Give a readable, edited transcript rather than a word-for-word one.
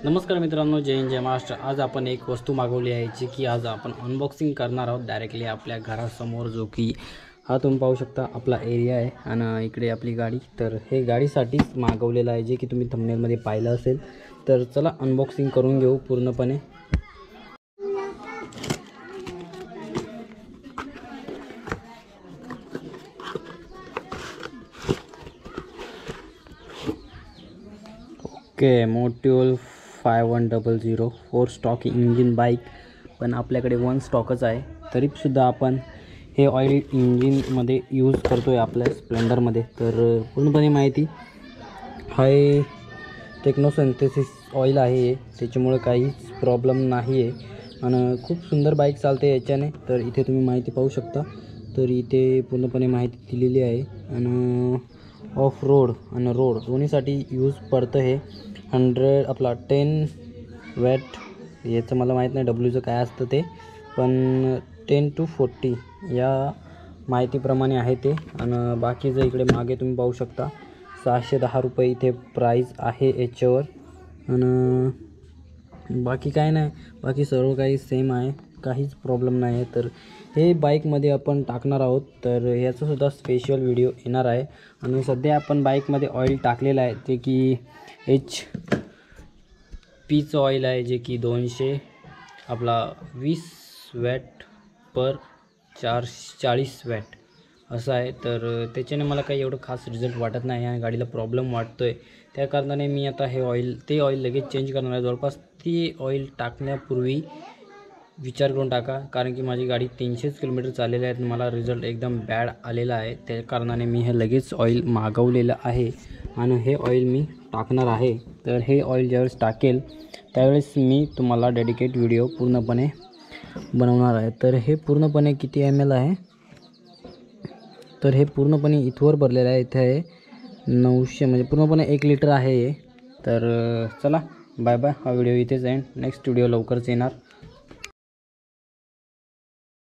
नमस्कार मित्रांनो, जय हिंद जय महाराष्ट्र। आज आपण एक वस्तू मागवली आहे जी की आज आपण अनबॉक्सिंग करणार आहोत डायरेक्टली आपल्या घरासमोर, जो की हा तुम्ही पाहू शकता आपला एरिया आहे आणि इकडे आपली गाडी। तर हे गाडीसाठीच मागवलेलं आहे जे की तुम्ही थंबनेलमध्ये पाहिलं असेल। तर चला अनबॉक्सिंग करून घेऊ पूर्णपणे। Okay, motive 5100 4 stock engine bike, पण आपल्याकडे 1 स्टॉकच आहे। तरीसुद्धा आपण हे ऑइल इंजिनमध्ये यूज करतो आहे आपल्या स्प्लेंडरमध्ये। तर पूर्णपणे माहिती हाय टेक्नो सिंथेसिस ऑइल आहे, त्याच्यामुळे काहीच प्रॉब्लेम नाही आहे आणि खूप सुंदर बाईक चालते याच्याने। तर इथे तुम्ही माहिती पाहू शकता। तर इथे पूर्णपणे माहिती दिलेली आहे आणि ऑफ रोड आणि रोड दोन्हीसाठी यूज पडतं हे। 10 वॅट याचं मला माहीत नाही डब्ल्यूचं काय असतं ते, पण 10 to 40 या माहितीप्रमाणे आहे ते। आणि बाकीचं इकडे मागे तुम्ही पाहू शकता 610 रुपये इथे प्राईस आहे याच्यावर। आणि बाकी काय नाही, बाकी सर्व काही सेम आहे, काहीच प्रॉब्लेम नाही आहे। तर हे बाईकमध्ये आपण टाकणार आहोत, तर ह्याचासुद्धा स्पेशल व्हिडिओ येणार आहे। आणि सध्या आपण बाईकमध्ये ऑइल टाकलेलं आहे ते की HPचं ऑइल आहे, जे की 20 वॅट पर 40 वॅट असं आहे। तर त्याच्याने मला काही एवढं खास रिझल्ट वाटत नाही आणि गाडीला प्रॉब्लेम वाटतो आहे। त्या कारणाने मी आता हे ऑइल लगेच चेंज करणार आहे। जवळपास ती ऑइल टाकण्यापूर्वी विचार करून टाका, कारण की माझी गाडी 300 किलोमीटर चाललेली आहे, मला रिझल्ट एकदम बॅड आलेला आहे। त्या कारणाने मी हे लगेच ऑइल मागवलेलं आहे आणि हे ऑइल मी टाकणार आहे। तर हे ऑइल ज्यावेळेस टाकेल त्यावेळेस मी तुम्हाला डेडिकेट व्हिडिओ पूर्णपणे बनवणार आहे। तर हे पूर्णपणे किती ml आहे, तर हे पूर्णपणे इथवर भरलेलं आहे। इथे आहे 900, म्हणजे पूर्णपणे 1 लिटर आहे हे। तर चला बाय बाय, हा व्हिडिओ इथेच एंड, नेक्स्ट व्हिडिओ लवकरच येणार।